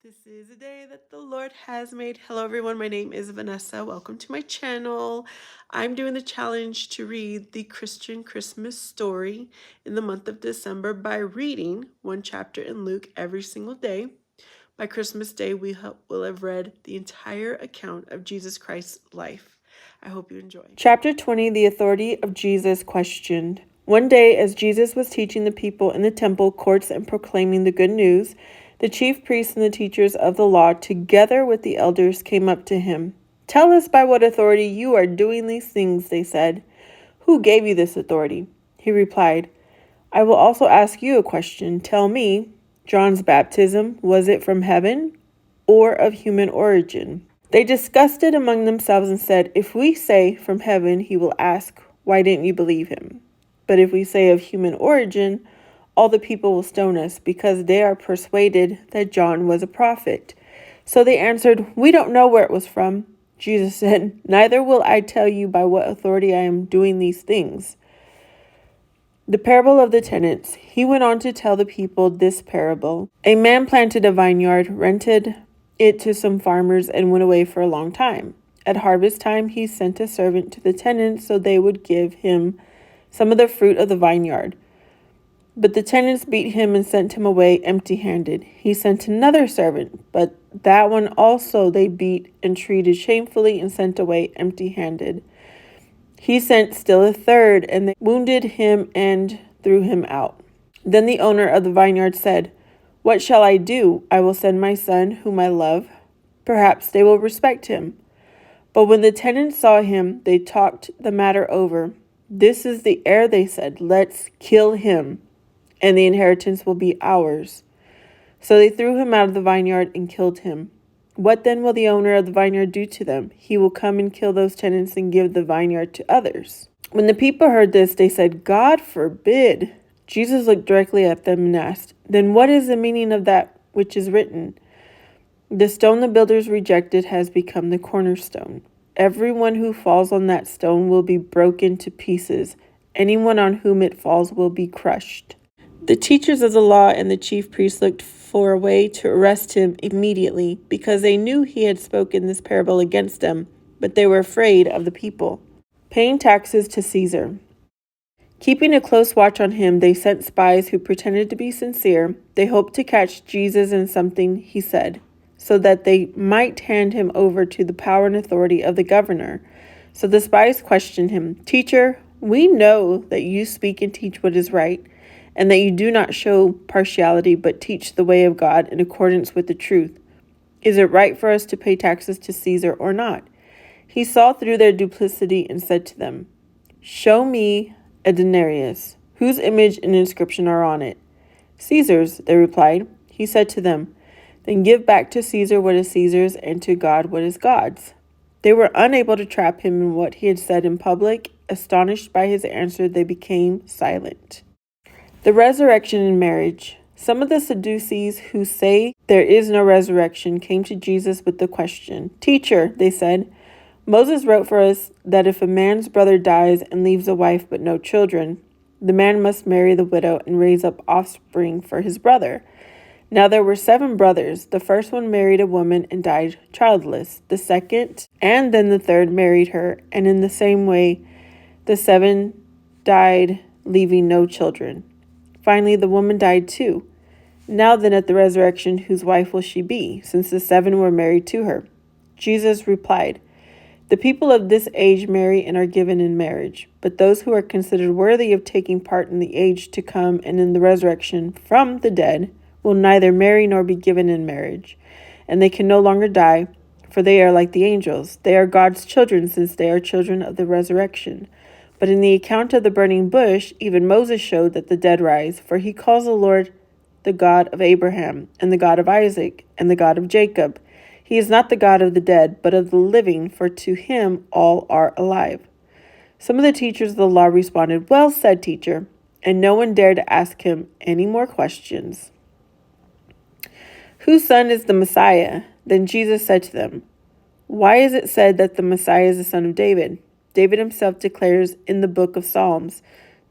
This is a day that the Lord has made. Hello, everyone. My name is Vanessa. Welcome to my channel. I'm doing the challenge to read the Christian Christmas story in the month of December by reading one chapter in Luke every single day. By Christmas Day, we will have read the entire account of Jesus Christ's life. I hope you enjoy. Chapter 20, The Authority of Jesus Questioned. One day, as Jesus was teaching the people in the temple courts and proclaiming the good news, the chief priests and the teachers of the law, together with the elders, came up to him. "Tell us by what authority you are doing these things," they said. "Who gave you this authority?" He replied, "I will also ask you a question. Tell me, John's baptism, was it from heaven or of human origin?" They discussed it among themselves and said, "If we say from heaven, he will ask, 'Why didn't you believe him?' But if we say of human origin, all the people will stone us because they are persuaded that John was a prophet." So they answered, "We don't know where it was from." Jesus said, "Neither will I tell you by what authority I am doing these things." The parable of the tenants. He went on to tell the people this parable. A man planted a vineyard, rented it to some farmers, and went away for a long time. At harvest time, he sent a servant to the tenants so they would give him some of the fruit of the vineyard. But the tenants beat him and sent him away empty-handed. He sent another servant, but that one also they beat and treated shamefully and sent away empty-handed. He sent still a third, and they wounded him and threw him out. Then the owner of the vineyard said, "What shall I do? I will send my son, whom I love. Perhaps they will respect him." But when the tenants saw him, they talked the matter over. "This is the heir," they said. "Let's kill him, and the inheritance will be ours." So they threw him out of the vineyard and killed him. What then will the owner of the vineyard do to them? He will come and kill those tenants and give the vineyard to others. When the people heard this, they said, "God forbid." Jesus looked directly at them and asked, "Then what is the meaning of that which is written? 'The stone the builders rejected has become the cornerstone. Everyone who falls on that stone will be broken to pieces. Anyone on whom it falls will be crushed.'" The teachers of the law and the chief priests looked for a way to arrest him immediately, because they knew he had spoken this parable against them, but they were afraid of the people. Paying taxes to Caesar. Keeping a close watch on him, they sent spies who pretended to be sincere. They hoped to catch Jesus in something he said, so that they might hand him over to the power and authority of the governor. So the spies questioned him, "Teacher, we know that you speak and teach what is right, and that you do not show partiality, but teach the way of God in accordance with the truth. Is it right for us to pay taxes to Caesar or not?" He saw through their duplicity and said to them, "Show me a denarius. Whose image and inscription are on it?" "Caesar's," they replied. He said to them, "Then give back to Caesar what is Caesar's, and to God what is God's." They were unable to trap him in what he had said in public. Astonished by his answer, they became silent. The resurrection and marriage. Some of the Sadducees, who say there is no resurrection, came to Jesus with the question. "Teacher," they said, "Moses wrote for us that if a man's brother dies and leaves a wife but no children, the man must marry the widow and raise up offspring for his brother. Now there were 7 brothers. The first one married a woman and died childless. The second and then the third married her, and in the same way the 7 died, leaving no children. Finally, the woman died too. Now then, at the resurrection, whose wife will she be, since the 7 were married to her?" Jesus replied, "The people of this age marry and are given in marriage, but those who are considered worthy of taking part in the age to come and in the resurrection from the dead will neither marry nor be given in marriage, and they can no longer die, for they are like the angels. They are God's children, since they are children of the resurrection. But in the account of the burning bush, even Moses showed that the dead rise, for he calls the Lord the God of Abraham, and the God of Isaac, and the God of Jacob. He is not the God of the dead, but of the living, for to him all are alive." Some of the teachers of the law responded, "Well said, teacher," and no one dared to ask him any more questions. Whose son is the Messiah? Then Jesus said to them, "Why is it said that the Messiah is the son of David? David himself declares in the book of Psalms,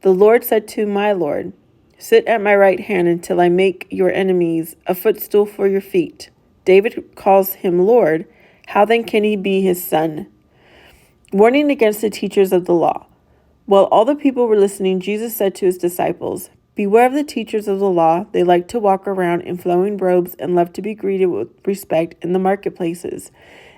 'The Lord said to my Lord, sit at my right hand until I make your enemies a footstool for your feet.' David calls him Lord. How then can he be his son? Warning against the teachers of the law. While all the people were listening, Jesus said to his disciples, "Beware of the teachers of the law. They like to walk around in flowing robes and love to be greeted with respect in the marketplaces,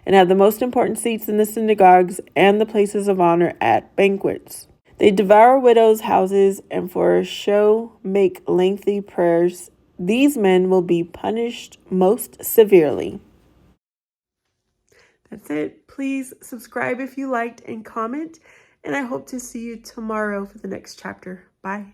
and have the most important seats in the synagogues and the places of honor at banquets. They devour widows' houses and for show make lengthy prayers. These men will be punished most severely." That's it. Please subscribe if you liked and comment, and I hope to see you tomorrow for the next chapter. Bye.